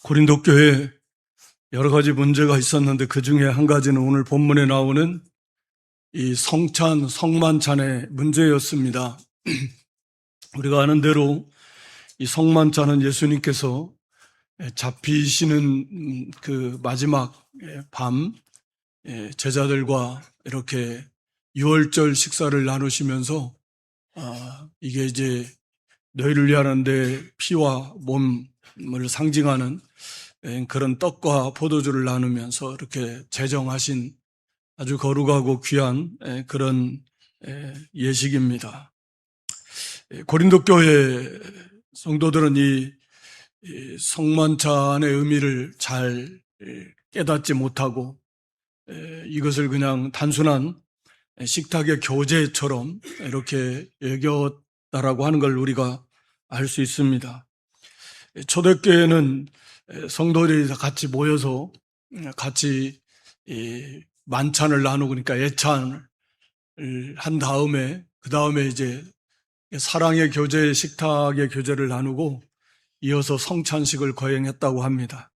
고린도 교회에 여러 가지 문제가 있었는데 그 중에 한 가지는 오늘 본문에 나오는 이 성찬, 성만찬의 문제였습니다. 우리가 아는 대로 이 성만찬은 예수님께서 잡히시는 그 마지막 밤 제자들과 이렇게 유월절 식사를 나누시면서 이게 이제 너희를 위하는 내 피와 몸을 상징하는 그런 떡과 포도주를 나누면서 이렇게 제정하신 아주 거룩하고 귀한 그런 예식입니다. 고린도 교회 성도들은 이 성만찬의 의미를 잘 깨닫지 못하고 이것을 그냥 단순한 식탁의 교제처럼 이렇게 여겼다라고 하는 걸 우리가 알 수 있습니다. 초대교회는 성도들이 같이 모여서 같이 만찬을 나누고 그러니까 예찬을 한 다음에 그 다음에 이제 사랑의 교제, 식탁의 교제를 나누고 이어서 성찬식을 거행했다고 합니다.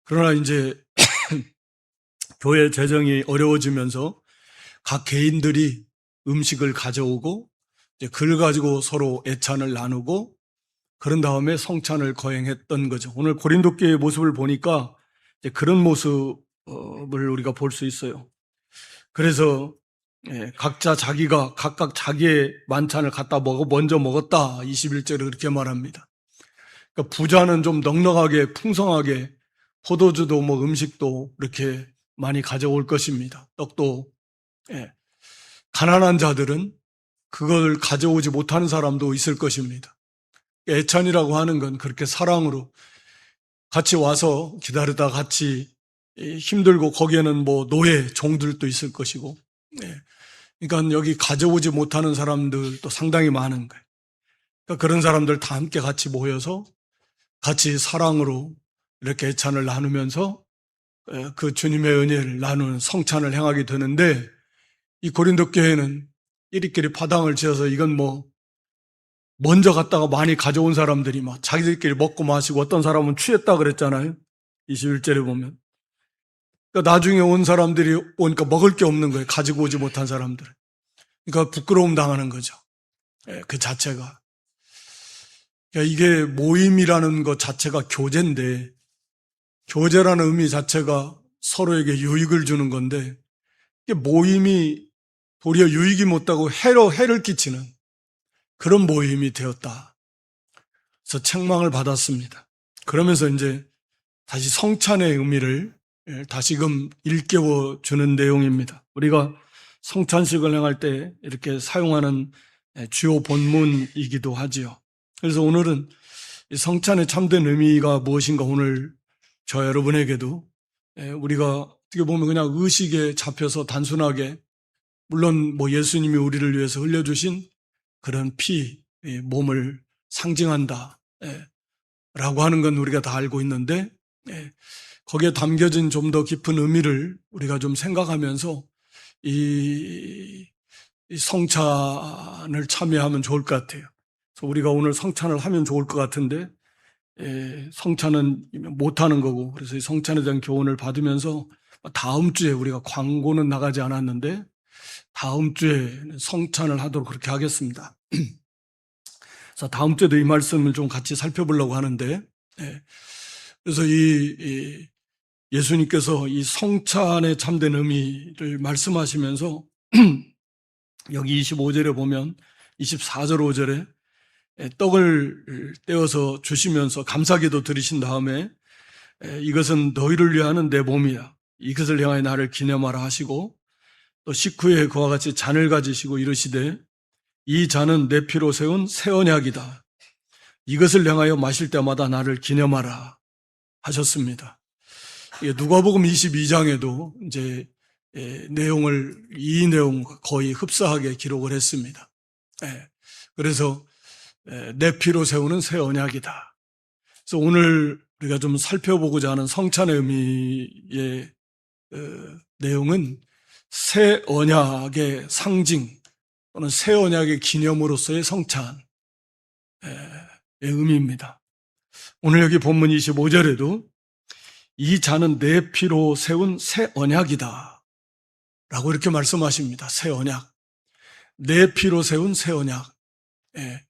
그러나 이제 교회 재정이 어려워지면서 각 개인들이 음식을 가져오고 이제 그걸 가지고 서로 예찬을 나누고 그런 다음에 성찬을 거행했던 거죠. 오늘 고린도 교회의 모습을 보니까 이제 그런 모습을 우리가 볼 수 있어요. 그래서 각자 자기가 각각 자기의 만찬을 갖다 먼저 먹었다. 21절에 그렇게 말합니다. 그러니까 부자는 좀 넉넉하게 풍성하게 포도주도 뭐 음식도 이렇게 많이 가져올 것입니다. 떡도. 가난한 자들은 그걸 가져오지 못하는 사람도 있을 것입니다. 애찬이라고 하는 건 그렇게 사랑으로 같이 와서 기다리다 같이 힘들고 거기에는 뭐 노예, 종들도 있을 것이고 그러니까 여기 가져오지 못하는 사람들도 상당히 많은 거예요. 그러니까 그런 사람들 다 함께 같이 모여서 같이 사랑으로 이렇게 애찬을 나누면서 그 주님의 은혜를 나누는 성찬을 행하게 되는데 이 고린도 교회는 이리끼리 파당을 지어서 이건 뭐 먼저 갔다가 많이 가져온 사람들이 막 자기들끼리 먹고 마시고 어떤 사람은 취했다 그랬잖아요. 21절에 보면. 그러니까 나중에 온 사람들이 오니까 먹을 게 없는 거예요. 가지고 오지 못한 사람들. 그러니까 부끄러움 당하는 거죠. 그 자체가. 그러니까 이게 모임이라는 것 자체가 교제인데 교제라는 의미 자체가 서로에게 유익을 주는 건데 이게 모임이 도리어 유익이 못하고 해를 끼치는 그런 모임이 되었다. 그래서 책망을 받았습니다. 그러면서 이제 다시 성찬의 의미를 다시금 일깨워 주는 내용입니다. 우리가 성찬식을 행할 때 이렇게 사용하는 주요 본문이기도 하지요. 그래서 오늘은 성찬의 참된 의미가 무엇인가 오늘 저 여러분에게도 우리가 어떻게 보면 그냥 의식에 잡혀서 단순하게 물론 뭐 예수님이 우리를 위해서 흘려주신 그런 피, 몸을 상징한다 라고 하는 건 우리가 다 알고 있는데 거기에 담겨진 좀 더 깊은 의미를 우리가 좀 생각하면서 이 성찬을 참여하면 좋을 것 같아요. 그래서 우리가 오늘 성찬을 하면 좋을 것 같은데 성찬은 못하는 거고 그래서 이 성찬에 대한 교훈을 받으면서 다음 주에 우리가 광고는 나가지 않았는데 다음 주에 성찬을 하도록 그렇게 하겠습니다. 그래서 다음 주에도 이 말씀을 좀 같이 살펴보려고 하는데 그래서 이 예수님께서 이 성찬의 참된 의미를 말씀하시면서 여기 25절에 보면 24절 5절에 떡을 떼어서 주시면서 감사기도 드리신 다음에 이것은 너희를 위하는 내 몸이야. 이것을 향하여 나를 기념하라 하시고 또 식후에 그와 같이 잔을 가지시고 이르시되 이 잔은 내 피로 세운 새 언약이다. 이것을 향하여 마실 때마다 나를 기념하라 하셨습니다. 누가복음 22장에도 이제 이 내용 거의 흡사하게 기록을 했습니다. 그래서 내 피로 세우는 새 언약이다. 그래서 오늘 우리가 좀 살펴보고자 하는 성찬의 의미의 내용은 새 언약의 상징 또는 새 언약의 기념으로서의 성찬의 의미입니다. 오늘 여기 본문 25절에도 이 잔은 내 피로 세운 새 언약이다 라고 이렇게 말씀하십니다. 새 언약. 내 피로 세운 새 언약. 예.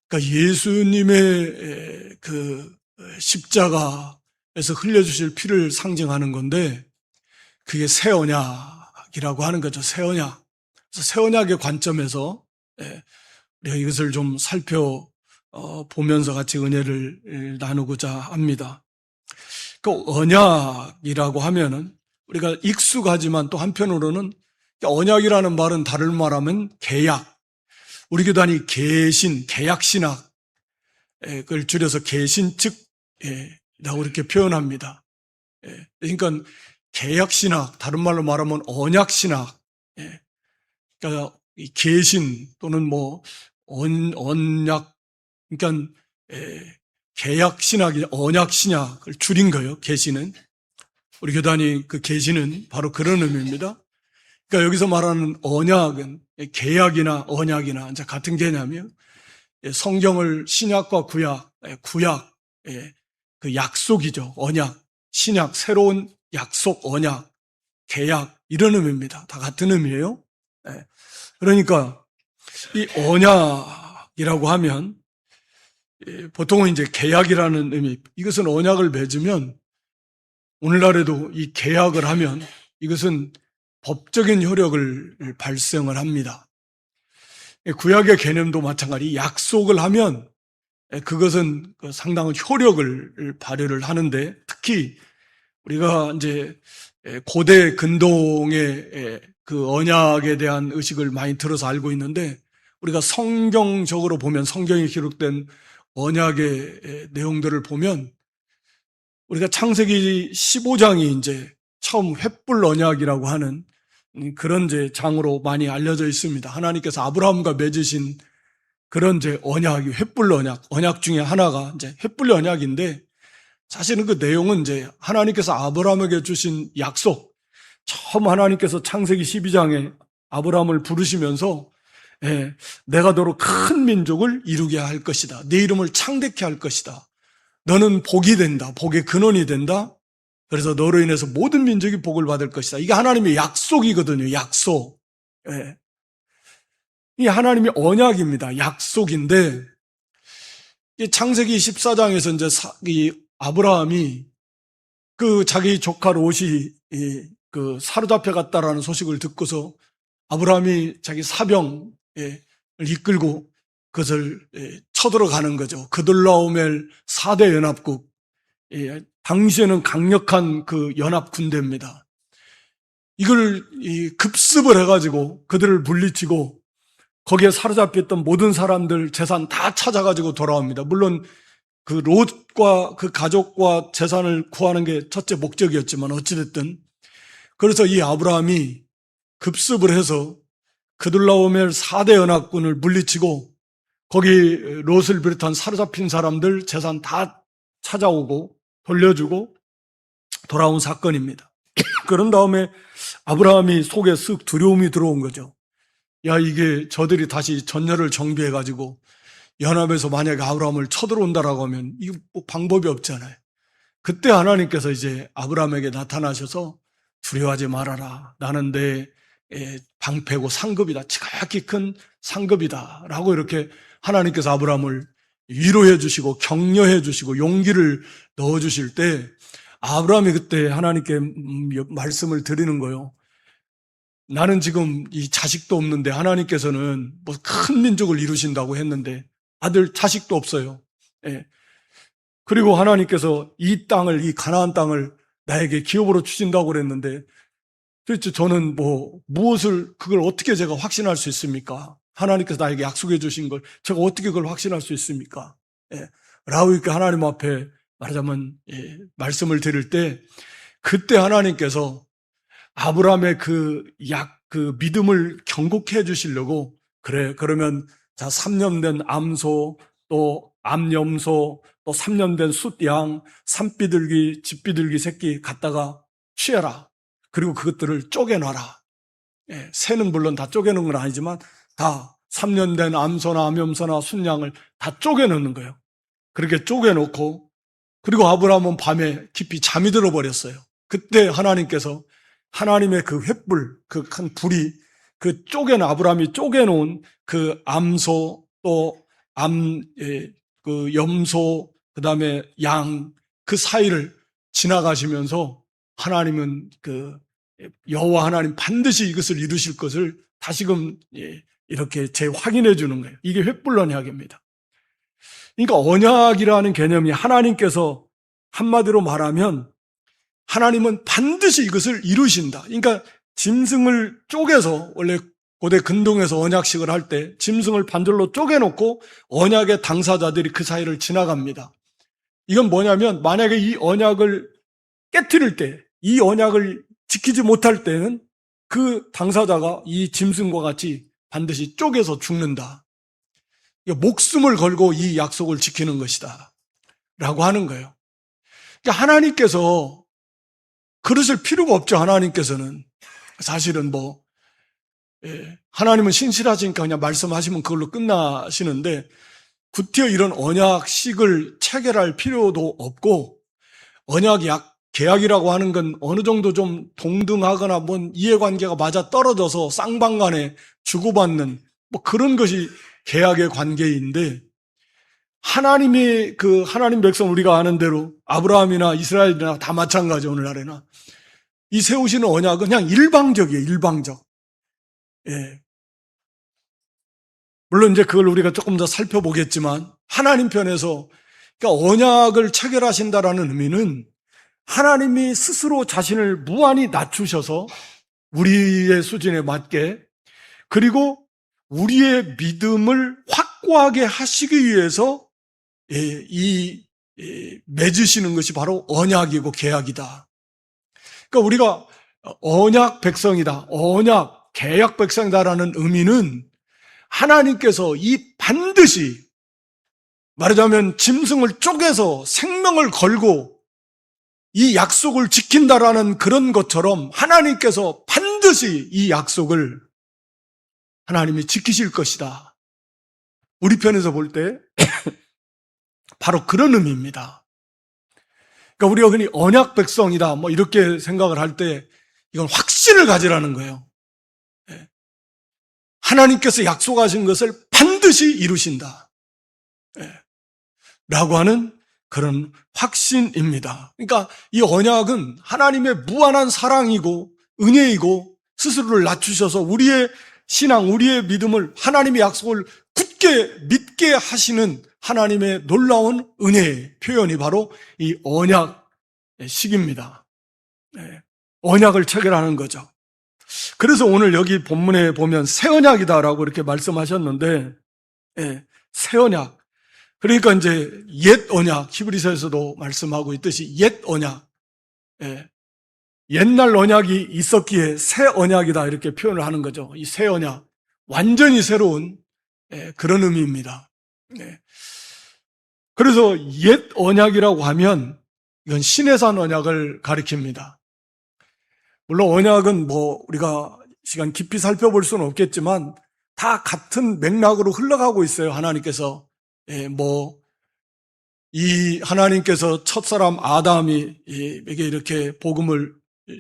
그러니까 예수님의 그 십자가에서 흘려주실 피를 상징하는 건데 그게 새 언약이라고 하는 거죠. 새 언약. 그래서 새 언약의 관점에서 우리가 이것을 좀 살펴보면서 같이 은혜를 나누고자 합니다. 그 언약이라고 하면은 우리가 익숙하지만 또 한편으로는 언약이라는 말은 다른 말하면 계약. 우리 교단이 계신, 계약신학, 그걸 줄여서 계신측이라고 이렇게 표현합니다. 그러니까 계약신학, 다른 말로 말하면 언약신학. 그러니까 계신 또는 뭐 언약, 그러니까 계약신학이 언약신학을 줄인 거예요. 계시는. 우리 교단이 그 계시는 바로 그런 의미입니다. 그러니까 여기서 말하는 언약은 계약이나 언약이나 이제 같은 개념이에요. 성경을 신약과 구약, 그 약속이죠. 언약, 신약, 새로운 약속, 언약, 계약 이런 의미입니다. 다 같은 의미예요. 그러니까 이 언약이라고 하면 보통은 이제 계약이라는 의미, 이것은 언약을 맺으면 오늘날에도 이 계약을 하면 이것은 법적인 효력을 발생을 합니다. 구약의 개념도 마찬가지 약속을 하면 그것은 상당한 효력을 발휘를 하는데 특히 우리가 이제 고대 근동의 그 언약에 대한 의식을 많이 들어서 알고 있는데 우리가 성경적으로 보면 성경에 기록된 언약의 내용들을 보면 우리가 창세기 15장이 이제 처음 횃불 언약이라고 하는 그런 이제 장으로 많이 알려져 있습니다. 하나님께서 아브라함과 맺으신 그런 이제 언약이 횃불 언약 중에 하나가 이제 횃불 언약인데 사실은 그 내용은 이제 하나님께서 아브라함에게 주신 약속, 처음 하나님께서 창세기 12장에 아브라함을 부르시면서 내가 너로 큰 민족을 이루게 할 것이다. 네 이름을 창대케 할 것이다. 너는 복이 된다. 복의 근원이 된다. 그래서 너로 인해서 모든 민족이 복을 받을 것이다. 이게 하나님의 약속이거든요. 약속. 이 하나님의 언약입니다. 약속인데 창세기 14장에서 이제 이 아브라함이 그 자기 조카 롯이 그 사로잡혀 갔다라는 소식을 듣고서 아브라함이 자기 사병을 이끌고 그것을 쳐들어가는 거죠. 그돌라오멜 4대 연합국. 당시에는 강력한 그 연합 군대입니다. 이걸 급습을 해가지고 그들을 물리치고 거기에 사로잡혔던 모든 사람들 재산 다 찾아가지고 돌아옵니다. 물론 그 롯과 그 가족과 재산을 구하는 게 첫째 목적이었지만 어찌됐든 그래서 이 아브라함이 급습을 해서 그돌라오멜 4대 연합군을 물리치고 거기 롯을 비롯한 사로잡힌 사람들 재산 다 찾아오고 돌려주고 돌아온 사건입니다. 그런 다음에 아브라함이 속에 쓱 두려움이 들어온 거죠. 야, 이게 저들이 다시 전열을 정비해가지고 연합에서 만약에 아브라함을 쳐들어온다라고 하면 이거 뭐 방법이 없잖아요. 그때 하나님께서 이제 아브라함에게 나타나셔서 두려워하지 말아라. 나는 내 방패고 상급이다. 지극히 큰 상급이다. 라고 이렇게 하나님께서 아브라함을 위로해 주시고 격려해 주시고 용기를 넣어 주실 때 아브라함이 그때 하나님께 말씀을 드리는 거예요. 나는 지금 이 자식도 없는데 하나님께서는 뭐 큰 민족을 이루신다고 했는데 아들 자식도 없어요. 그리고 하나님께서 이 땅을, 이 가나안 땅을 나에게 기업으로 주신다고 그랬는데 도대체 저는 뭐 무엇을 그걸 어떻게 제가 확신할 수 있습니까? 하나님께서 나에게 약속해 주신 걸 제가 어떻게 그걸 확신할 수 있습니까? 라고 이렇게 하나님 앞에 말하자면 말씀을 드릴 때 그때 하나님께서 아브라함의 그 믿음을 경고해 주시려고 그래 그러면 자 3년 된 암소 또 암염소 또 3년 된 숫양 산비둘기 집비둘기 새끼 갖다가 취해라. 그리고 그것들을 쪼개놔라. 새는 물론 다 쪼개놓은 건 아니지만 다 3년 된 암소나 암염소나 순양을 다 쪼개놓는 거예요. 그렇게 쪼개놓고, 그리고 아브라함은 밤에 깊이 잠이 들어버렸어요. 그때 하나님께서 하나님의 그 횃불, 그 큰 불이 그 아브라함이 쪼개놓은 그 암소, 또 그 염소, 그 다음에 양, 그 사이를 지나가시면서 하나님은 여호와 하나님 반드시 이것을 이루실 것을 다시금 이렇게 재확인해 주는 거예요. 이게 횃불 언약입니다. 그러니까 언약이라는 개념이 하나님께서 한마디로 말하면 하나님은 반드시 이것을 이루신다. 그러니까 짐승을 쪼개서, 원래 고대 근동에서 언약식을 할 때 짐승을 반절로 쪼개놓고 언약의 당사자들이 그 사이를 지나갑니다. 이건 뭐냐면 만약에 이 언약을 깨트릴 때, 이 언약을 지키지 못할 때는 그 당사자가 이 짐승과 같이 반드시 쪼개서 죽는다. 목숨을 걸고 이 약속을 지키는 것이다 라고 하는 거예요. 그러니까 하나님께서 그러실 필요가 없죠. 하나님께서는 사실은 하나님은 신실하시니까 그냥 말씀하시면 그걸로 끝나시는데 구태여 이런 언약식을 체결할 필요도 없고, 계약이라고 하는 건 어느 정도 좀 동등하거나 뭔 이해관계가 맞아 떨어져서 쌍방간에 주고받는 그런 것이 계약의 관계인데, 하나님 백성 우리가 아는 대로 아브라함이나 이스라엘이나 다 마찬가지, 오늘날에나 이 세우시는 언약은 그냥 일방적이에요. 일방적. 예. 물론 이제 그걸 우리가 조금 더 살펴보겠지만, 하나님 편에서 그러니까 언약을 체결하신다라는 의미는 하나님이 스스로 자신을 무한히 낮추셔서 우리의 수준에 맞게, 그리고 우리의 믿음을 확고하게 하시기 위해서 맺으시는 것이 바로 언약이고 계약이다. 그러니까 우리가 언약 백성이다, 계약 백성이다라는 의미는 하나님께서 반드시, 말하자면 짐승을 쪼개서 생명을 걸고 이 약속을 지킨다라는 그런 것처럼 하나님께서 반드시 이 약속을 하나님이 지키실 것이다. 우리 편에서 볼 때 바로 그런 의미입니다. 그러니까 우리가 흔히 언약 백성이다 이렇게 생각을 할 때 이건 확신을 가지라는 거예요. 하나님께서 약속하신 것을 반드시 이루신다 라고 하는 그런 확신입니다. 그러니까 이 언약은 하나님의 무한한 사랑이고 은혜이고, 스스로를 낮추셔서 우리의 신앙, 우리의 믿음을, 하나님의 약속을 굳게 믿게 하시는 하나님의 놀라운 은혜의 표현이 바로 이 언약식입니다. 언약을 체결하는 거죠. 그래서 오늘 여기 본문에 보면 새 언약이다라고 이렇게 말씀하셨는데, 새 언약. 그러니까 이제 옛 언약, 히브리서에서도 말씀하고 있듯이 옛 언약. 옛날 언약이 있었기에 새 언약이다 이렇게 표현을 하는 거죠. 이 새 언약. 완전히 새로운 그런 의미입니다. 그래서 옛 언약이라고 하면 이건 시내산 언약을 가리킵니다. 물론 언약은 우리가 시간 깊이 살펴볼 수는 없겠지만 다 같은 맥락으로 흘러가고 있어요. 하나님께서 하나님께서 첫사람 아담에게 이렇게 복음을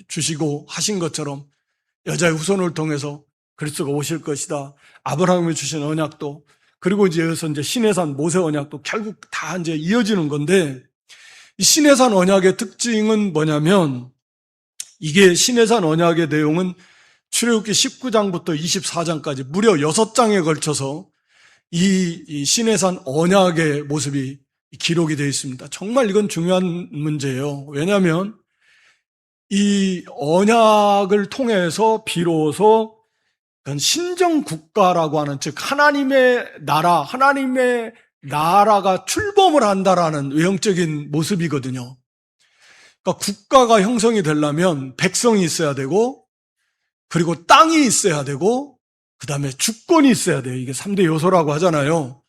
주시고 하신 것처럼 여자의 후손을 통해서 그리스도가 오실 것이다. 아브라함이 주신 언약도, 그리고 이제 시내산 모세 언약도 결국 다 이제 이어지는 건데, 이 시내산 언약의 특징은 뭐냐면, 이게 시내산 언약의 내용은 출애굽기 19장부터 24장까지 무려 6장에 걸쳐서 이 시내산 언약의 모습이 기록이 되어 있습니다. 정말 이건 중요한 문제예요. 왜냐하면 이 언약을 통해서 비로소 신정국가라고 하는, 즉 하나님의 나라가 출범을 한다라는 외형적인 모습이거든요. 그러니까 국가가 형성이 되려면 백성이 있어야 되고, 그리고 땅이 있어야 되고, 그 다음에 주권이 있어야 돼요. 이게 3대 요소라고 하잖아요.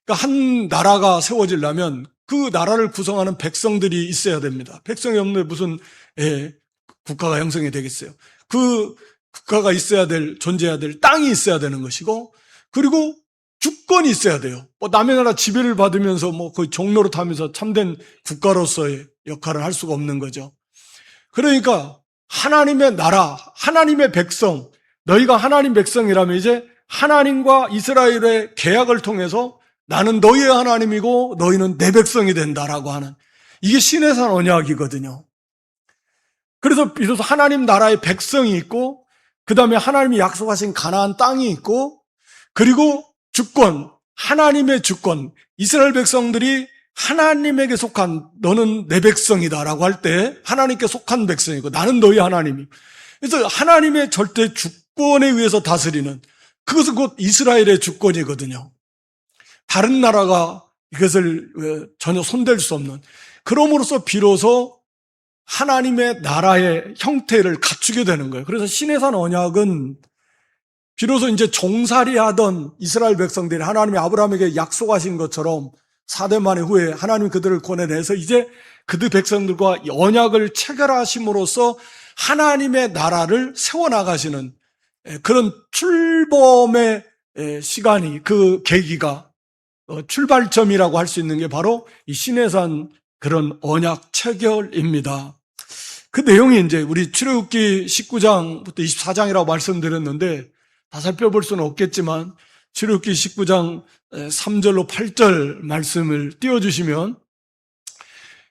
그러니까 한 나라가 세워지려면 그 나라를 구성하는 백성들이 있어야 됩니다. 백성이 없는데 무슨 국가가 형성이 되겠어요. 그 국가가 존재해야 될 땅이 있어야 되는 것이고, 그리고 주권이 있어야 돼요. 뭐 남의 나라 지배를 받으면서 뭐 거의 종로로 타면서 참된 국가로서의 역할을 할 수가 없는 거죠. 그러니까 하나님의 나라, 하나님의 백성, 너희가 하나님 백성이라면 이제 하나님과 이스라엘의 계약을 통해서 나는 너희의 하나님이고 너희는 내 백성이 된다라고 하는, 이게 시내산 언약이거든요. 그래서 비로소 하나님 나라의 백성이 있고, 그 다음에 하나님이 약속하신 가나안 땅이 있고, 그리고 주권, 하나님의 주권, 이스라엘 백성들이 하나님에게 속한, 너는 내 백성이다라고 할 때 하나님께 속한 백성이고 나는 너희 하나님이. 그래서 하나님의 절대 주권에 의해서 다스리는, 그것은 곧 이스라엘의 주권이거든요. 다른 나라가 이것을 전혀 손댈 수 없는, 그럼으로써 비로소 하나님의 나라의 형태를 갖추게 되는 거예요. 그래서 시내산 언약은 비로소 이제 종살이 하던 이스라엘 백성들이 하나님이 아브라함에게 약속하신 것처럼 4대 만에 후에 하나님이 그들을 권해내서 이제 그들 백성들과 언약을 체결하심으로써 하나님의 나라를 세워나가시는 그런 출범의 시간이, 그 계기가 출발점이라고 할 수 있는 게 바로 이 시내산 그런 언약 체결입니다. 그 내용이 이제 우리 출애굽기 19장부터 24장이라고 말씀드렸는데 다 살펴볼 수는 없겠지만 출애굽기 19장 3절로 8절 말씀을 띄워주시면,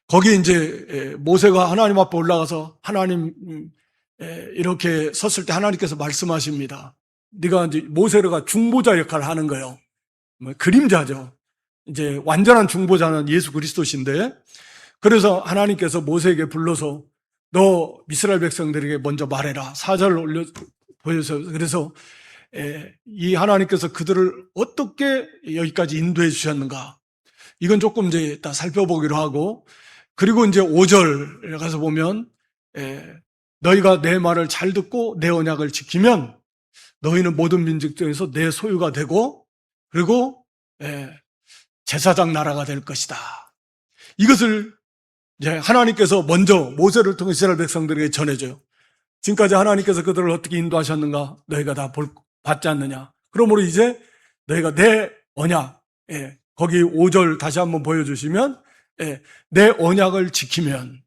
거기 이제 모세가 하나님 앞에 올라가서 하나님 이렇게 섰을 때 하나님께서 말씀하십니다. 네가 이제 모세가 중보자 역할을 하는 거예요. 그림자죠. 이제 완전한 중보자는 예수 그리스도신데, 그래서 하나님께서 모세에게 불러서 너 이스라엘 백성들에게 먼저 말해라. 4절을 올려 보여서, 그래서 이 하나님께서 그들을 어떻게 여기까지 인도해 주셨는가, 이건 조금 이제 다 살펴보기로 하고, 그리고 이제 5절에 가서 보면 너희가 내 말을 잘 듣고 내 언약을 지키면 너희는 모든 민족 중에서 내 소유가 되고, 그리고 제사장 나라가 될 것이다. 이것을 이제 하나님께서 먼저 모세를 통해 이스라엘 백성들에게 전해줘요. 지금까지 하나님께서 그들을 어떻게 인도하셨는가 너희가 다 받지 않느냐. 그러므로 이제 너희가 내 언약, 거기 5절 다시 한번 보여주시면, 내 언약을 지키면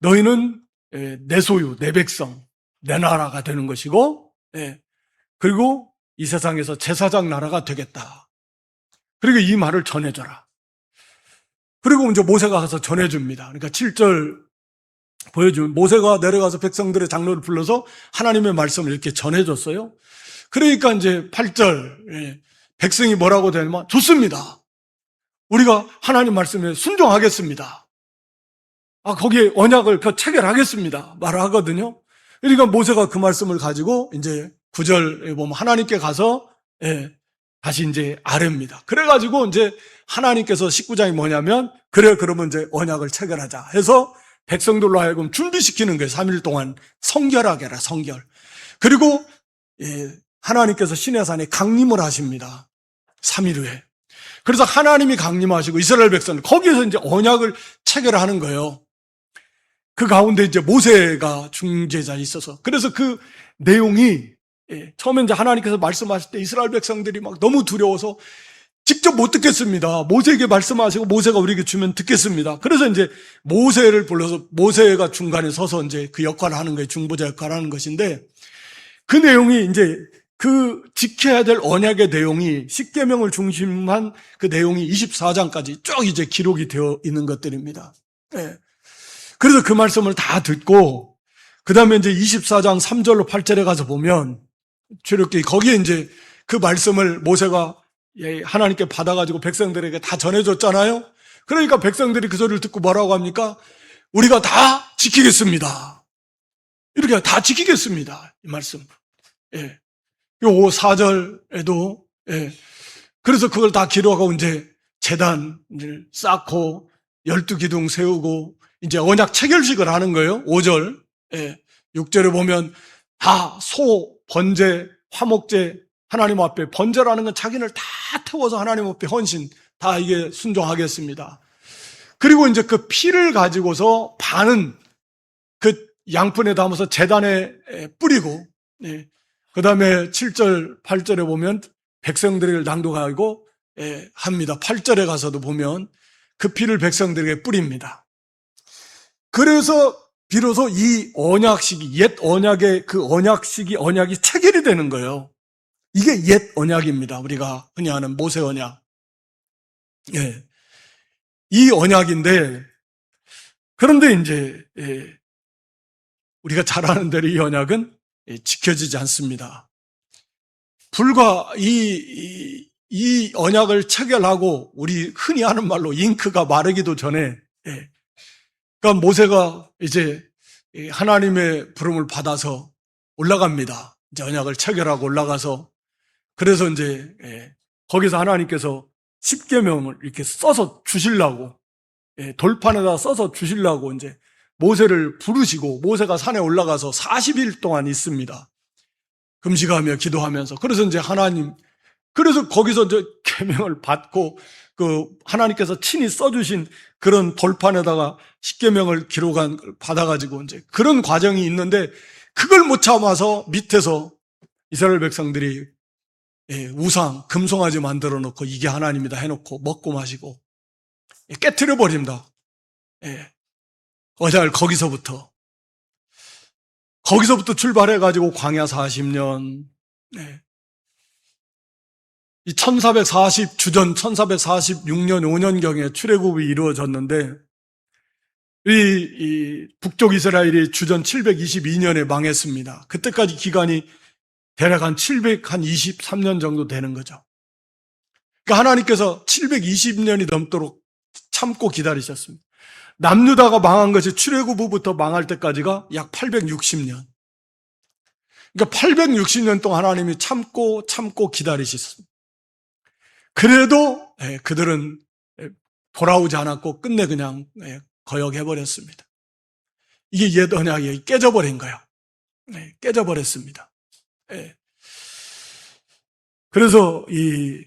너희는 내 소유, 내 백성, 내 나라가 되는 것이고, 그리고 이 세상에서 제사장 나라가 되겠다. 그리고 이 말을 전해줘라. 그리고 이제 모세가 가서 전해줍니다. 그러니까 7절 보여주면 모세가 내려가서 백성들의 장로를 불러서 하나님의 말씀을 이렇게 전해줬어요. 그러니까 이제 8절 백성이 뭐라고 되냐면, 좋습니다. 우리가 하나님 말씀에 순종하겠습니다. 거기에 언약을 체결하겠습니다. 말을 하거든요. 그러니까 모세가 그 말씀을 가지고 이제 9절에 보면 하나님께 가서 다시 이제 아뢰입니다. 그래가지고 이제 하나님께서 19장이 뭐냐면, 그래 그러면 이제 언약을 체결하자 해서 백성들로 하여금 준비시키는 거예요. 3일 동안 성결하게 해라, 성결. 그리고 하나님께서 시내산에 강림을 하십니다. 3일 후에. 그래서 하나님이 강림하시고 이스라엘 백성들 거기에서 이제 언약을 체결하는 거예요. 그 가운데 이제 모세가 중재자에 있어서, 그래서 그 내용이 처음에 이제 하나님께서 말씀하실 때 이스라엘 백성들이 막 너무 두려워서 직접 못 듣겠습니다. 모세에게 말씀하시고 모세가 우리에게 주면 듣겠습니다. 그래서 이제 모세를 불러서 모세가 중간에 서서 이제 그 역할을 하는 거예요. 중보자 역할을 하는 것인데, 그 내용이 이제 그 지켜야 될 언약의 내용이 십계명을 중심한 그 내용이 24장까지 쭉 이제 기록이 되어 있는 것들입니다. 그래서 그 말씀을 다 듣고, 그 다음에 이제 24장 3절로 8절에 가서 보면, 출애굽기 거기에 이제 그 말씀을 모세가 하나님께 받아가지고 백성들에게 다 전해줬잖아요. 그러니까 백성들이 그 소리를 듣고 뭐라고 합니까? 우리가 다 지키겠습니다. 이렇게 다 지키겠습니다. 이 말씀. 요 4절에도, 그래서 그걸 다 기록하고 이제 제단을 쌓고 12기둥 세우고 이제 언약 체결식을 하는 거예요. 5절. 6절에 보면 다 소, 번제, 화목제, 하나님 앞에 번제라는 건 자기를 다 태워서 하나님 앞에 헌신, 다 이게 순종하겠습니다. 그리고 이제 그 피를 가지고서 반은 그 양푼에 담아서 제단에 뿌리고, 그 다음에 7절, 8절에 보면 백성들에게 낭독하고 합니다. 8절에 가서도 보면 그 피를 백성들에게 뿌립니다. 그래서 비로소 이 언약식이, 옛 언약의 그 언약이 체결이 되는 거예요. 이게 옛 언약입니다. 우리가 흔히 아는 모세 언약. 예. 이 언약인데, 그런데 이제, 우리가 잘 아는 대로 이 언약은 지켜지지 않습니다. 불과 이 언약을 체결하고, 우리 흔히 하는 말로 잉크가 마르기도 전에, 그러니까 모세가 이제 하나님의 부름을 받아서 올라갑니다. 이제 언약을 체결하고 올라가서, 그래서 이제 거기서 하나님께서 십계명을 이렇게 써서 주시려고, 돌판에다 써서 주시려고 이제 모세를 부르시고, 모세가 산에 올라가서 40일 동안 있습니다. 금식하며 기도하면서. 그래서 이제 그래서 거기서 이제 계명을 받고, 그 하나님께서 친히 써주신 그런 돌판에다가 십계명을 기록한 걸 받아가지고 이제 그런 과정이 있는데, 그걸 못 참아서 밑에서 이스라엘 백성들이 우상, 금송아지 만들어 놓고 이게 하나님이다 해놓고 먹고 마시고 깨트려 버립니다. 언약을 거기서부터 출발해가지고 광야 40년, 이 1446년 5년경에 출애굽이 이루어졌는데, 이 북쪽 이스라엘이 주전 722년에 망했습니다. 그때까지 기간이 대략 한 723년 정도 되는 거죠. 그러니까 하나님께서 720년이 넘도록 참고 기다리셨습니다. 남유다가 망한 것이 출애굽 후부터 망할 때까지가 약 860년. 그러니까 860년 동안 하나님이 참고 기다리셨습니다. 그래도 그들은 돌아오지 않았고 끝내 그냥 거역해버렸습니다. 이게 옛 언약이 깨져버린 거예요. 깨져버렸습니다. 그래서 이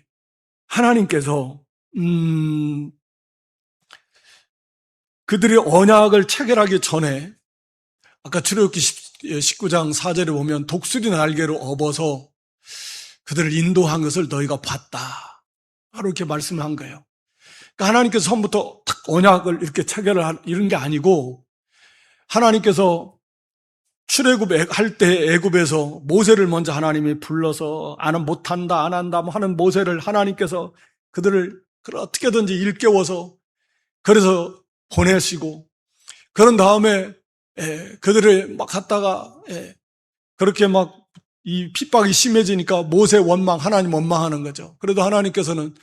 하나님께서 그들이 언약을 체결하기 전에, 아까 출애굽기 19장 4절에 보면 독수리 날개로 업어서 그들을 인도한 것을 너희가 봤다, 바로 이렇게 말씀을 한 거예요. 그러니까 하나님께서 처음부터 탁 언약을 이렇게 체결을 이런 게 아니고, 하나님께서 출애굽할 때 애굽에서 모세를 먼저 하나님이 불러서 못한다, 안 한다 하는 모세를 하나님께서 그들을 어떻게든지 일깨워서 그래서 보내시고, 그런 다음에 그들을 막 갔다가 그렇게 막 이 핍박이 심해지니까 모세 원망, 하나님 원망하는 거죠. 그래도 하나님께서는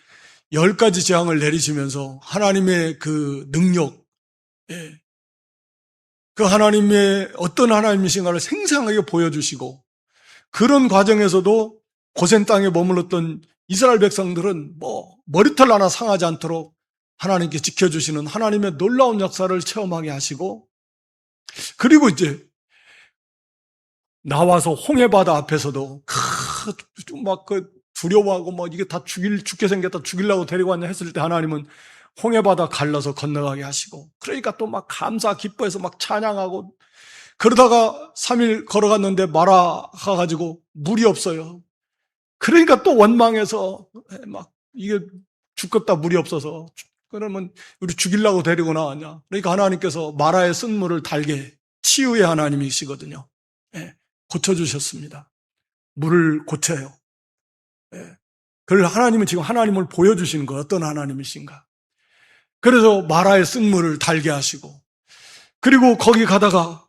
10가지 재앙을 내리시면서 하나님의 그 능력, 그 하나님의 어떤 하나님이신가를 생생하게 보여주시고, 그런 과정에서도 고센 땅에 머물렀던 이스라엘 백성들은 머리털 하나 상하지 않도록 하나님께 지켜주시는 하나님의 놀라운 역사를 체험하게 하시고, 그리고 이제 나와서 홍해바다 앞에서도 막 두려워하고 이게 다 죽게 생겼다, 죽이려고 데리고 왔냐 했을 때 하나님은 홍해바다 갈라서 건너가게 하시고, 그러니까 또 막 감사 기뻐해서 막 찬양하고, 그러다가 3일 걸어갔는데 마라가 가지고 물이 없어요. 그러니까 또 원망해서 막 이게 죽겠다, 물이 없어서. 그러면 우리 죽이려고 데리고 나왔냐. 그러니까 하나님께서 마라에 쓴 물을 달게, 치유의 하나님이시거든요. 고쳐주셨습니다. 물을 고쳐요. 그걸 하나님은 지금 하나님을 보여주시는 거예요. 어떤 하나님이신가. 그래서 마라에 쓴 물을 달게 하시고, 그리고 거기 가다가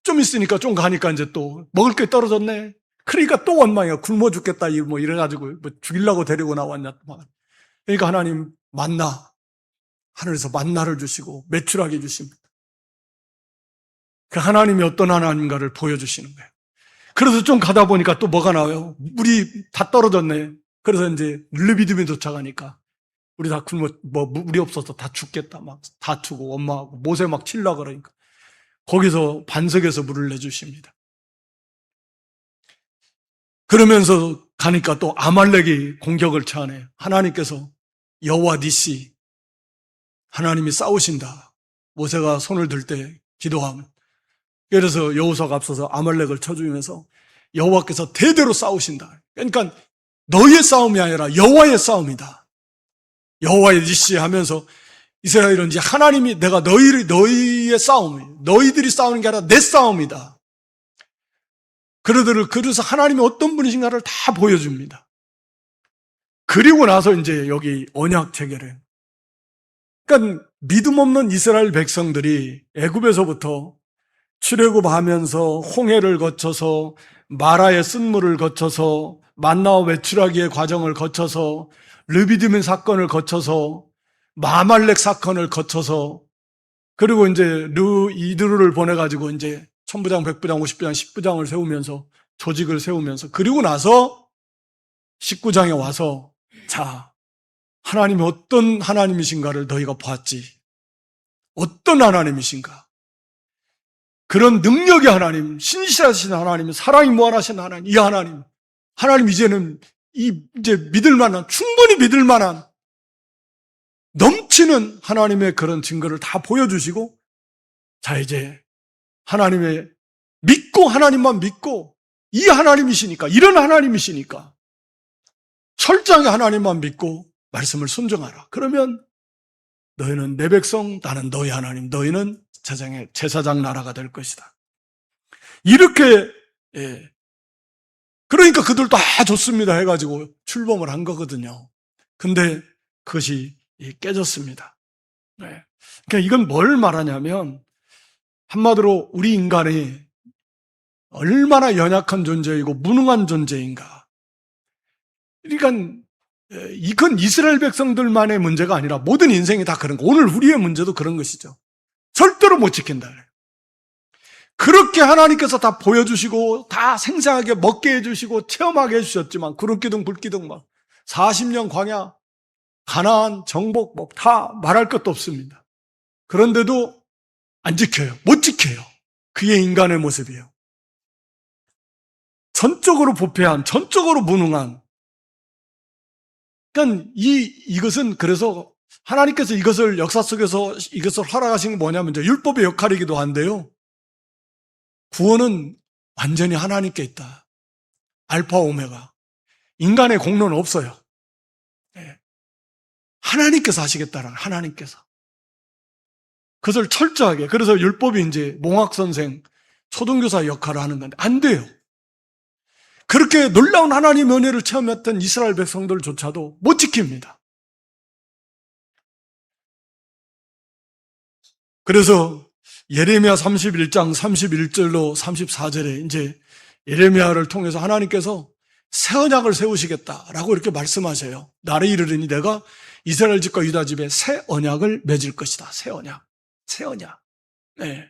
좀 있으니까, 좀 가니까 이제 또 먹을 게 떨어졌네. 그러니까 또 원망이야. 굶어 죽겠다, 이래가지고 죽이려고 데리고 나왔냐. 그러니까 하나님 하늘에서 만나를 주시고 매출하게 해주십니다. 그 하나님이 어떤 하나님인가를 보여주시는 거예요. 그래서 좀 가다 보니까 또 뭐가 나와요? 물이 다 떨어졌네. 그래서 이제 르비딤에 도착하니까 우리 다 물이 없어서 다 죽겠다, 막 다투고 원망하고 모세 막 칠라 그러니까 거기서 반석에서 물을 내주십니다. 그러면서 가니까 또 아말렉이 공격을 처하네. 하나님께서 여호와 니시, 하나님이 싸우신다. 모세가 손을 들 때 기도하면, 그래서 여호수아가 앞서서 아말렉을 쳐주면서 여호와께서 대대로 싸우신다. 그러니까 너희의 싸움이 아니라 여호와의 싸움이다. 여호와의 니시 하면서 이스라엘은 이제 하나님이 내가 너희의 싸움, 너희들이 싸우는 게 아니라 내 싸움이다. 그래서 하나님이 어떤 분이신가를 다 보여줍니다. 그리고 나서 이제 여기 언약 체결해요. 그러니까 믿음 없는 이스라엘 백성들이 애굽에서부터 출애굽하면서 홍해를 거쳐서 마라의 쓴물을 거쳐서 만나와 외출하기의 과정을 거쳐서 르비딤 사건을 거쳐서 마말렉 사건을 거쳐서 그리고 이제 이드루를 보내가지고 이제 천부장, 백부장, 50부장, 10부장을 세우면서 조직을 세우면서 그리고 나서 19장에 와서 자, 하나님이 어떤 하나님이신가를 너희가 봤지. 어떤 하나님이신가. 그런 능력의 하나님, 신실하신 하나님, 사랑이 무한하신 하나님, 이 하나님 이제는 이제 믿을 만한, 충분히 믿을 만한 넘치는 하나님의 그런 증거를 다 보여주시고 자 이제 하나님의 믿고 하나님만 믿고 이 하나님이시니까 이런 하나님이시니까 철저하게 하나님만 믿고 말씀을 순종하라. 그러면 너희는 내 백성, 나는 너희 하나님, 너희는 제사장 나라가 될 것이다. 이렇게 그러니까 그들 다 좋습니다 해가지고 출범을 한 거거든요. 근데 그것이 깨졌습니다. 그러니까 이건 뭘 말하냐면 한마디로 우리 인간이 얼마나 연약한 존재이고 무능한 존재인가. 그러니까 이건 이스라엘 백성들만의 문제가 아니라 모든 인생이 다 그런 거. 오늘 우리의 문제도 그런 것이죠. 절대로 못 지킨다. 그렇게 하나님께서 다 보여주시고 다 생생하게 먹게 해주시고 체험하게 해주셨지만 구름기둥 불기둥 막 40년 광야 가나안 정복 뭐 다 말할 것도 없습니다. 그런데도 안 지켜요. 못 지켜요. 그게 인간의 모습이에요. 전적으로 부패한, 전적으로 무능한. 그러니까 이것은 그래서 하나님께서 이것을 역사 속에서 이것을 허락하신 게 뭐냐면 이제 율법의 역할이기도 한데요. 구원은 완전히 하나님께 있다. 알파 오메가. 인간의 공로는 없어요. 하나님께서 하시겠다라는 하나님께서. 그것을 철저하게. 그래서 율법이 이제 몽학선생, 초등교사 역할을 하는 건데 안 돼요. 그렇게 놀라운 하나님의 은혜를 체험했던 이스라엘 백성들조차도 못 지킵니다. 그래서 예레미야 31장 31절로 34절에 이제 예레미야를 통해서 하나님께서 새 언약을 세우시겠다라고 이렇게 말씀하셔요. 날이 이르리니 내가 이스라엘 집과 유다 집에 새 언약을 맺을 것이다. 새 언약. 새 언약. 네.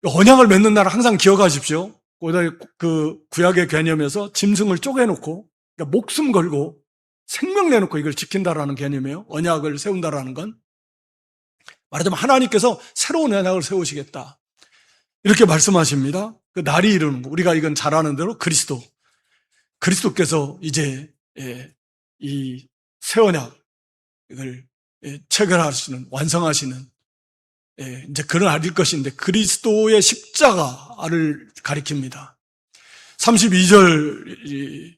언약을 맺는 날을 항상 기억하십시오. 그 구약의 개념에서 짐승을 쪼개놓고 그러니까 목숨 걸고 생명 내놓고 이걸 지킨다라는 개념이에요. 언약을 세운다라는 건. 말하자면 하나님께서 새로운 언약을 세우시겠다. 이렇게 말씀하십니다. 그 날이 이르는 거. 우리가 이건 잘 아는 대로 그리스도께서 이제 이 새 언약을 체결하시는, 완성하시는 이제 그런 날일 것인데 그리스도의 십자가를 가리킵니다. 32절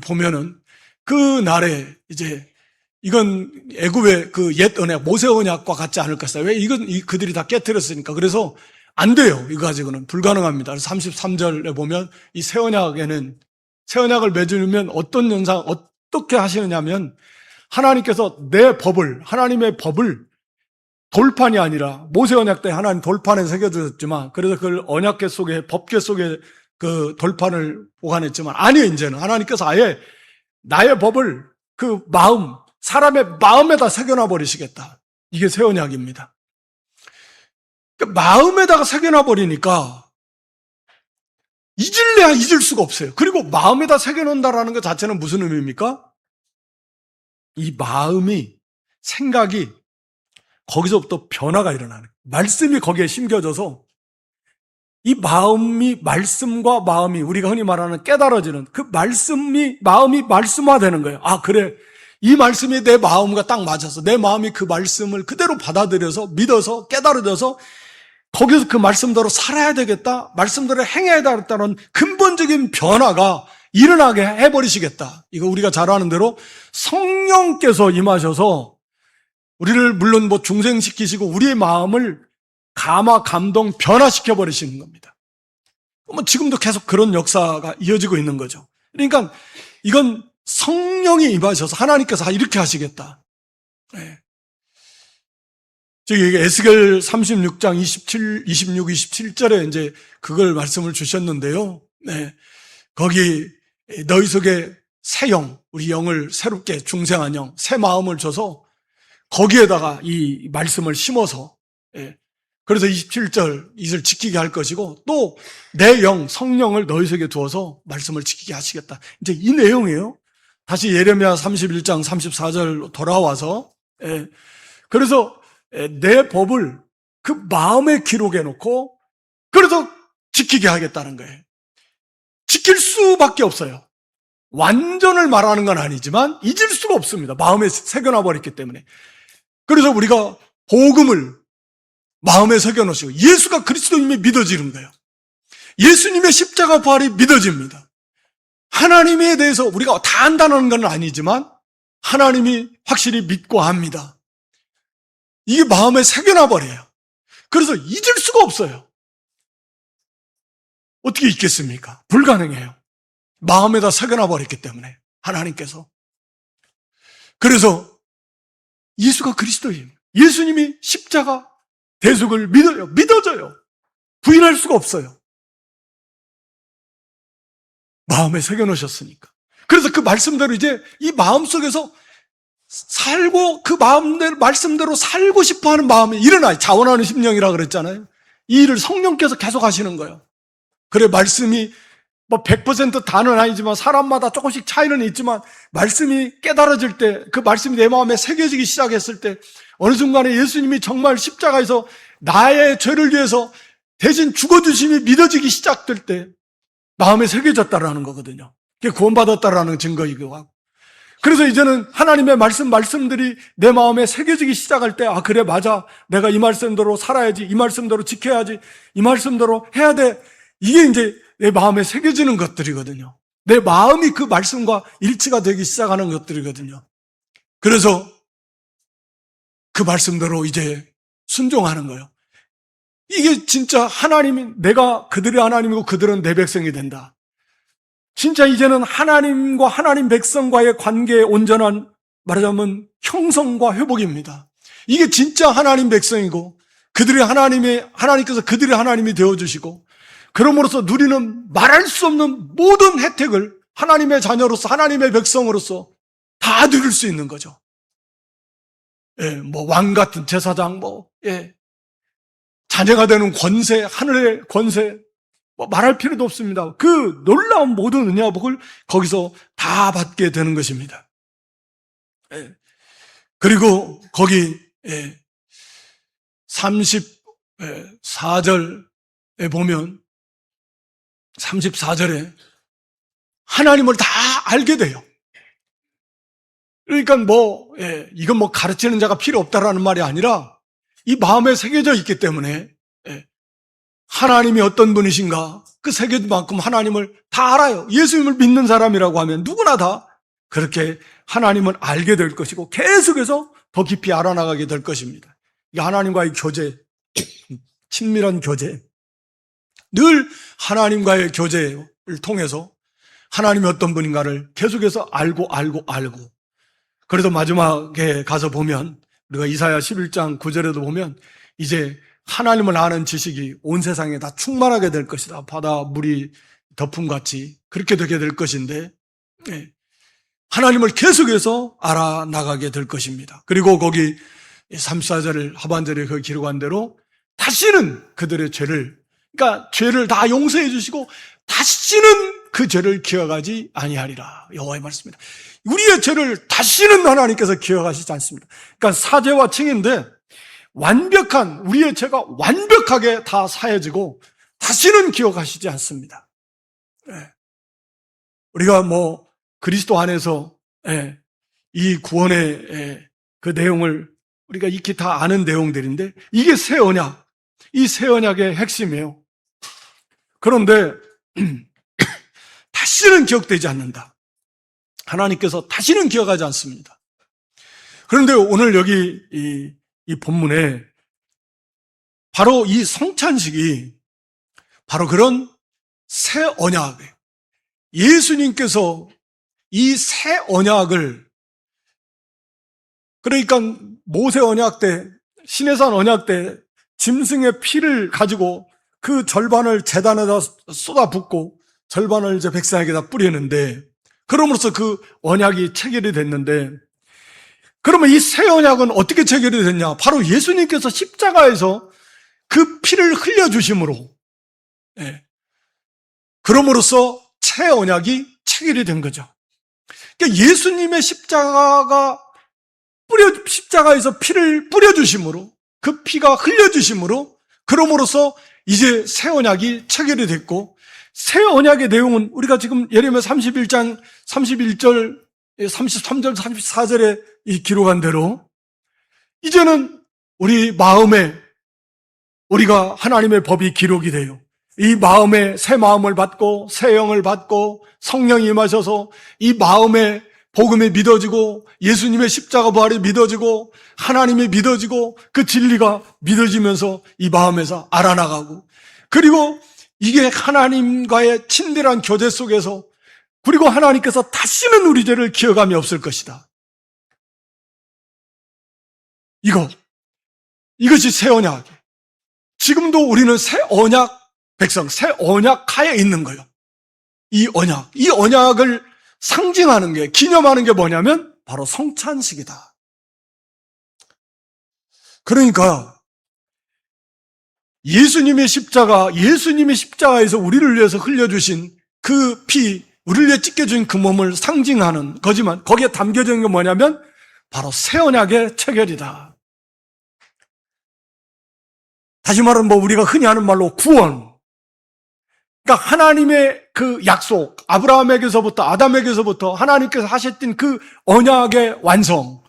보면은 그 날에 이제 이건 애굽의 그 옛 언약, 모세 언약과 같지 않을 것이다. 왜? 이건 그들이 다 깨트렸으니까. 그래서 안 돼요. 이거 가지고는 불가능합니다. 33절에 보면 이 새 언약에는 새 언약을 맺으면 어떤 현상, 어떻게 하시느냐면 하나님께서 내 법을, 하나님의 법을 돌판이 아니라 모세 언약 때 하나님 돌판에 새겨주셨지만 그래서 그걸 언약궤 속에, 법궤 속에 그 돌판을 보관했지만 아니에요. 이제는 하나님께서 아예 나의 법을 그 마음, 사람의 마음에다 새겨놔 버리시겠다. 이게 새 언약입니다. 그러니까 마음에다가 새겨놔 버리니까 잊을래야 잊을 수가 없어요. 그리고 마음에다 새겨놓는다라는 것 자체는 무슨 의미입니까? 이 마음이, 생각이 거기서부터 변화가 일어나는 거예요. 말씀이 거기에 심겨져서 이 마음이, 말씀과 마음이 우리가 흔히 말하는 깨달아지는 그 마음이 말씀화되는 거예요. 아, 그래. 이 말씀이 내 마음과 딱 맞아서 내 마음이 그 말씀을 그대로 받아들여서 믿어서 깨달아져서 거기서 그 말씀대로 살아야 되겠다, 말씀대로 행해야 되겠다는 근본적인 변화가 일어나게 해버리시겠다. 이거 우리가 잘 아는 대로 성령께서 임하셔서 우리를 물론 뭐 중생시키시고 우리의 마음을 감화, 감동, 변화시켜 버리시는 겁니다. 뭐 지금도 계속 그런 역사가 이어지고 있는 거죠. 그러니까 이건 성령이 임하셔서 하나님께서 이렇게 하시겠다. 네. 저기 에스겔 36장 26, 27절에 이제 그걸 말씀을 주셨는데요. 네. 거기 너희 속에 새 영, 우리 영을 새롭게 중생한 영, 새 마음을 줘서 거기에다가 이 말씀을 심어서, 예. 그래서 27절 이를 지키게 할 것이고 또 내 영, 성령을 너희 속에 두어서 말씀을 지키게 하시겠다. 이제 이 내용이에요. 다시 예레미야 31장 34절 돌아와서, 예. 그래서 내 법을 그 마음에 기록해 놓고 그래서 지키게 하겠다는 거예요. 지킬 수밖에 없어요. 완전을 말하는 건 아니지만 잊을 수가 없습니다. 마음에 새겨놔 버렸기 때문에. 그래서 우리가 복음을 마음에 새겨놓으시고 예수가 그리스도님이 믿어지는 거예요. 예수님의 십자가 부활이 믿어집니다. 하나님에 대해서 우리가 다 안다는 건 아니지만 하나님이 확실히 믿고 합니다. 이게 마음에 새겨놔 버려요. 그래서 잊을 수가 없어요. 어떻게 잊겠습니까? 불가능해요. 마음에다 새겨놔 버렸기 때문에 하나님께서. 그래서 예수가 그리스도예요. 예수님이 십자가 대속을 믿어져요. 부인할 수가 없어요. 마음에 새겨놓으셨으니까. 그래서 그 말씀대로 이제 이 마음속에서 살고 그 말씀대로 살고 싶어하는 마음이 일어나요. 자원하는 심령이라 그랬잖아요. 이 일을 성령께서 계속 하시는 거예요. 그래 말씀이 뭐 100% 다는 아니지만 사람마다 조금씩 차이는 있지만 말씀이 깨달아질 때 그 말씀이 내 마음에 새겨지기 시작했을 때 어느 순간에 예수님이 정말 십자가에서 나의 죄를 위해서 대신 죽어주심이 믿어지기 시작될 때 마음에 새겨졌다라는 거거든요. 그게 구원받았다라는 증거이기도 하고. 그래서 이제는 하나님의 말씀들이 내 마음에 새겨지기 시작할 때, 아, 그래, 맞아. 내가 이 말씀대로 살아야지. 이 말씀대로 지켜야지. 이 말씀대로 해야 돼. 이게 이제 내 마음에 새겨지는 것들이거든요. 내 마음이 그 말씀과 일치가 되기 시작하는 것들이거든요. 그래서 그 말씀대로 이제 순종하는 거예요. 이게 진짜 하나님이, 내가 그들의 하나님이고 그들은 내 백성이 된다. 진짜 이제는 하나님과 하나님 백성과의 관계의 온전한, 말하자면 형성과 회복입니다. 이게 진짜 하나님 백성이고 하나님께서 그들의 하나님이 되어주시고 그럼으로써 누리는 말할 수 없는 모든 혜택을 하나님의 자녀로서 하나님의 백성으로서 다 누릴 수 있는 거죠. 예, 뭐 왕 같은 제사장, 자녀가 되는 권세, 하늘의 권세, 말할 필요도 없습니다. 그 놀라운 모든 은혜와 복을 거기서 다 받게 되는 것입니다. 예. 그리고 거기 34절에 보면 34절에 하나님을 다 알게 돼요. 그러니까 이건 가르치는 자가 필요 없다라는 말이 아니라 이 마음에 새겨져 있기 때문에 하나님이 어떤 분이신가 그 새겨진 만큼 하나님을 다 알아요. 예수님을 믿는 사람이라고 하면 누구나 다 그렇게 하나님을 알게 될 것이고 계속해서 더 깊이 알아나가게 될 것입니다. 이게 하나님과의 교제, 친밀한 교제, 늘 하나님과의 교제를 통해서 하나님이 어떤 분인가를 계속해서 알고 그래서 마지막에 가서 보면 우리가 이사야 11장 9절에도 보면 이제 하나님을 아는 지식이 온 세상에 다 충만하게 될 것이다. 바다 물이 덮음같이 그렇게 되게 될 것인데 하나님을 계속해서 알아나가게 될 것입니다. 그리고 거기 34절 하반절에 그 기록한 대로 다시는 그들의 죄를, 그러니까 죄를 다 용서해 주시고 다시는 그 죄를 기억하지 아니하리라. 여호와의 말씀입니다. 우리의 죄를 다시는 하나님께서 기억하시지 않습니다. 그러니까 사죄와 칭인데 우리의 죄가 완벽하게 다 사해지고 다시는 기억하시지 않습니다. 우리가 그리스도 안에서 이 구원의 그 내용을 우리가 익히 다 아는 내용들인데 이게 새 언약, 이 새 언약의 핵심이에요. 그런데 다시는 기억되지 않는다. 하나님께서 다시는 기억하지 않습니다. 그런데 오늘 여기 이 본문에 바로 이 성찬식이 바로 그런 새 언약, 예수님께서 이 새 언약을, 그러니까 모세 언약 때, 시내산 언약 때 짐승의 피를 가지고 그 절반을 제단에다 쏟아붓고 절반을 이제 백성에게다 뿌리는데, 그럼으로써 그 언약이 체결이 됐는데, 그러면 이 새 언약은 어떻게 체결이 됐냐? 바로 예수님께서 십자가에서 그 피를 흘려주심으로, 그럼으로써 새 언약이 체결이 된 거죠. 그러니까 예수님의 십자가에서 피를 뿌려주심으로, 그 피가 흘려주심으로, 그럼으로써 이제 새 언약이 체결이 됐고, 새 언약의 내용은 우리가 지금 예레미야 31장 31절, 33절, 34절에 기록한 대로 이제는 우리 마음에 우리가 하나님의 법이 기록이 돼요. 이 마음에 새 마음을 받고 새 영을 받고 성령이 임하셔서 이 마음에 복음이 믿어지고 예수님의 십자가 부활이 믿어지고 하나님이 믿어지고 그 진리가 믿어지면서 이 마음에서 알아나가고, 그리고 이게 하나님과의 친밀한 교제 속에서, 그리고 하나님께서 다시는 우리 죄를 기억함이 없을 것이다. 이것이 새 언약. 지금도 우리는 새 언약 백성, 새 언약 하에 있는 거예요. 이 언약을 상징하는 게, 기념하는 게 뭐냐면 바로 성찬식이다. 그러니까 예수님의 십자가에서 우리를 위해서 흘려주신 그 피, 우리를 위해 찢겨진 그 몸을 상징하는 거지만 거기에 담겨져 있는 게 뭐냐면 바로 새 언약의 체결이다. 다시 말하면 우리가 흔히 하는 말로 구원. 그러니까 하나님의 그 약속, 아브라함에게서부터 아담에게서부터 하나님께서 하셨던 그 언약의 완성,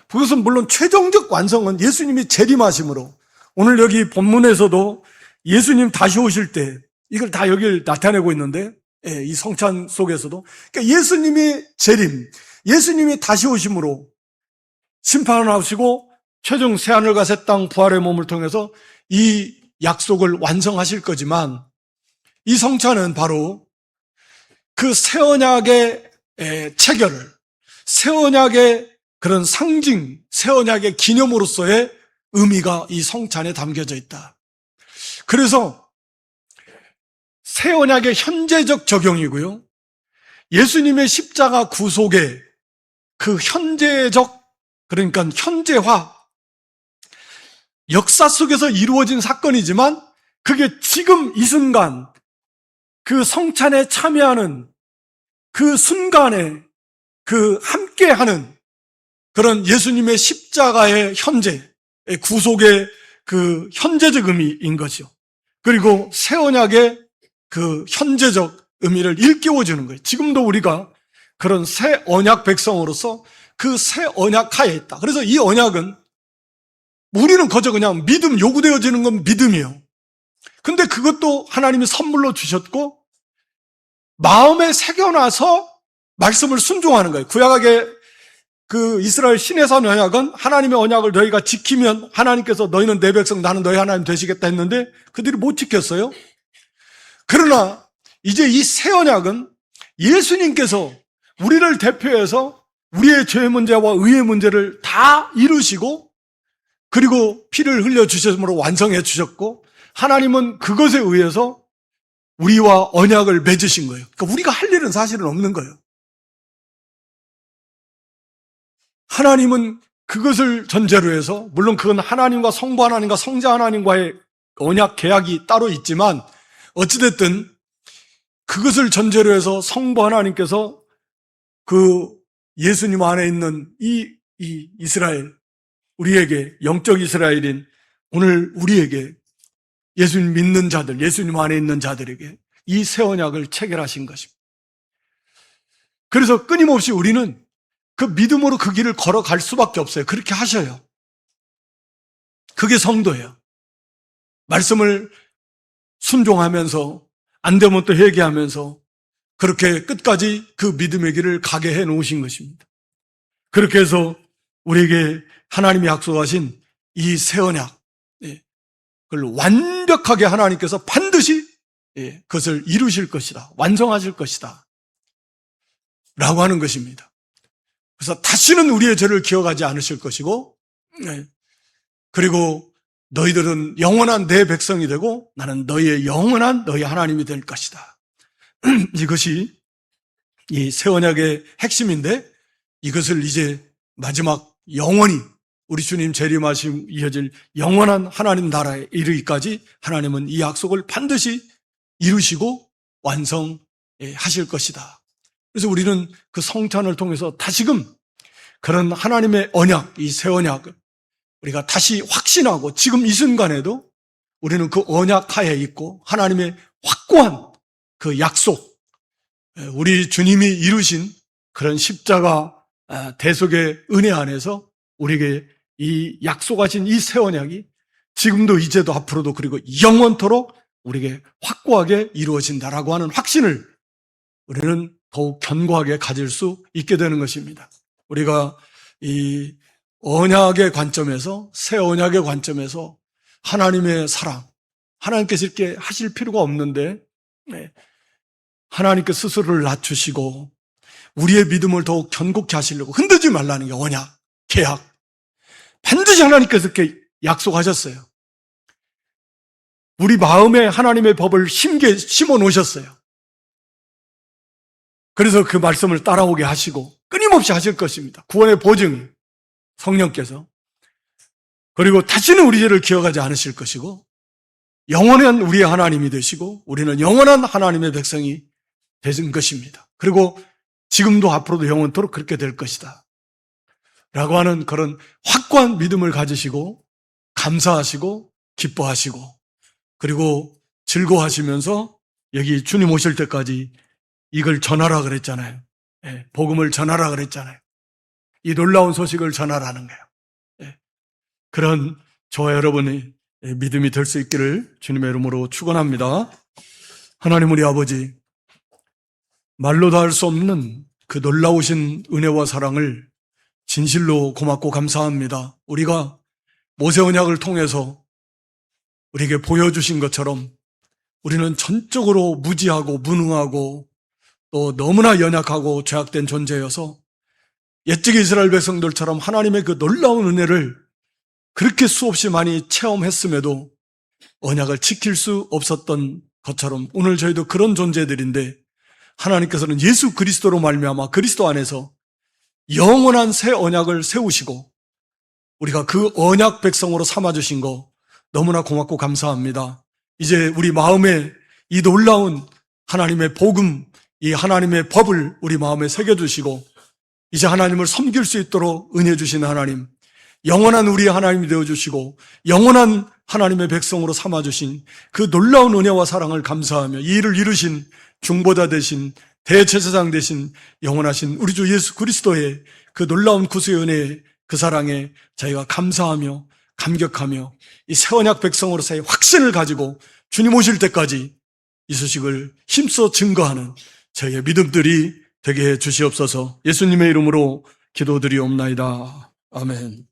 그것은 물론 최종적 완성은 예수님이 재림하심으로, 오늘 여기 본문에서도 예수님 다시 오실 때 이걸 다 여기 나타내고 있는데, 이 성찬 속에서도, 그러니까 예수님이 재림, 예수님이 다시 오심으로 심판을 하시고 최종 새하늘과 새 땅 부활의 몸을 통해서 이 약속을 완성하실 거지만, 이 성찬은 바로 그 새 언약의 체결을, 새 언약의 그런 상징, 새 언약의 기념으로서의 의미가 이 성찬에 담겨져 있다. 그래서 새 언약의 현재적 적용이고요, 예수님의 십자가 구속의 그 현재적, 그러니까 현재화, 역사 속에서 이루어진 사건이지만 그게 지금 이 순간 그 성찬에 참여하는 그 순간에 그 함께하는 그런 예수님의 십자가의 현재, 구속의 그 현재적 의미인 거죠. 그리고 새 언약의 그 현재적 의미를 일깨워주는 거예요. 지금도 우리가 그런 새 언약 백성으로서 그 새 언약 하에 있다. 그래서 이 언약은 우리는 그저 그냥 믿음, 요구되어지는 건 믿음이에요. 근데 그것도 하나님이 선물로 주셨고 마음에 새겨놔서 말씀을 순종하는 거예요. 구약의 그 이스라엘 시내산 언약은 하나님의 언약을 너희가 지키면 하나님께서 너희는 내 백성, 나는 너희 하나님 되시겠다 했는데 그들이 못 지켰어요. 그러나 이제 이 새 언약은 예수님께서 우리를 대표해서 우리의 죄 문제와 의의 문제를 다 이루시고 그리고 피를 흘려주셨으므로 완성해 주셨고, 하나님은 그것에 의해서 우리와 언약을 맺으신 거예요. 그러니까 우리가 할 일은 사실은 없는 거예요. 하나님은 그것을 전제로 해서, 물론 그건 하나님과 성부 하나님과 성자 하나님과의 언약 계약이 따로 있지만 어찌됐든 그것을 전제로 해서 성부 하나님께서 그 예수님 안에 있는 이 이스라엘, 우리에게 영적 이스라엘인 오늘 우리에게 예수님 믿는 자들, 예수님 안에 있는 자들에게 이 새 언약을 체결하신 것입니다. 그래서 끊임없이 우리는 그 믿음으로 그 길을 걸어갈 수밖에 없어요. 그렇게 하셔요. 그게 성도예요. 말씀을 순종하면서 안 되면 또 회개하면서 그렇게 끝까지 그 믿음의 길을 가게 해 놓으신 것입니다. 그렇게 해서 우리에게 하나님이 약속하신 이 새 언약, 그걸 완벽하게 하나님께서 반드시 그것을 이루실 것이다, 완성하실 것이다 라고 하는 것입니다. 그래서 다시는 우리의 죄를 기억하지 않으실 것이고, 그리고 너희들은 영원한 내 백성이 되고 나는 너희의 영원한 너희 하나님이 될 것이다. 이것이 이 새 언약의 핵심인데, 이것을 이제 마지막 영원히 우리 주님 재림하심 이어질 영원한 하나님 나라에 이르기까지 하나님은 이 약속을 반드시 이루시고 완성하실 것이다. 그래서 우리는 그 성찬을 통해서 다시금 그런 하나님의 언약, 이 새 언약을 우리가 다시 확신하고, 지금 이 순간에도 우리는 그 언약 하에 있고 하나님의 확고한 그 약속, 우리 주님이 이루신 그런 십자가 대속의 은혜 안에서 우리에게 이 약속하신 이 새 언약이 지금도 이제도 앞으로도 그리고 영원토록 우리에게 확고하게 이루어진다라고 하는 확신을 우리는 더욱 견고하게 가질 수 있게 되는 것입니다. 우리가 이 언약의 관점에서, 새 언약의 관점에서 하나님의 사랑, 하나님께서 이렇게 하실 필요가 없는데 하나님께 스스로를 낮추시고 우리의 믿음을 더욱 견고케 하시려고 흔들지 말라는 게 언약, 계약. 반드시 하나님께서 이렇게 약속하셨어요. 우리 마음에 하나님의 법을 심어 놓으셨어요. 그래서 그 말씀을 따라오게 하시고 끊임없이 하실 것입니다. 구원의 보증, 성령께서. 그리고 다시는 우리 죄를 기억하지 않으실 것이고 영원한 우리의 하나님이 되시고 우리는 영원한 하나님의 백성이 되신 것입니다. 그리고 지금도 앞으로도 영원토록 그렇게 될 것이다 라고 하는 그런 확고한 믿음을 가지시고 감사하시고 기뻐하시고 그리고 즐거워하시면서 여기 주님 오실 때까지 이걸 전하라 그랬잖아요. 복음을 전하라 그랬잖아요. 이 놀라운 소식을 전하라는 거예요. 그런 저와 여러분의 믿음이 될 수 있기를 주님의 이름으로 축원합니다. 하나님 우리 아버지, 말로 다 할 수 없는 그 놀라우신 은혜와 사랑을 진실로 고맙고 감사합니다. 우리가 모세 언약을 통해서 우리에게 보여주신 것처럼 우리는 전적으로 무지하고 무능하고 또 너무나 연약하고 죄악된 존재여서 옛적 이스라엘 백성들처럼 하나님의 그 놀라운 은혜를 그렇게 수없이 많이 체험했음에도 언약을 지킬 수 없었던 것처럼 오늘 저희도 그런 존재들인데 하나님께서는 예수 그리스도로 말미암아 그리스도 안에서 영원한 새 언약을 세우시고 우리가 그 언약 백성으로 삼아주신 거 너무나 고맙고 감사합니다. 이제 우리 마음에 이 놀라운 하나님의 복음, 이 하나님의 법을 우리 마음에 새겨주시고 이제 하나님을 섬길 수 있도록 은혜 주신 하나님, 영원한 우리의 하나님이 되어주시고 영원한 하나님의 백성으로 삼아주신 그 놀라운 은혜와 사랑을 감사하며 이 일을 이루신 중보자 되신 대제사장 되신 영원하신 우리 주 예수 그리스도의 그 놀라운 구수의 은혜에 그 사랑에 저희가 감사하며 감격하며 이 새 언약 백성으로서의 확신을 가지고 주님 오실 때까지 이 소식을 힘써 증거하는 저희의 믿음들이 되게 해 주시옵소서. 예수님의 이름으로 기도드리옵나이다. 아멘.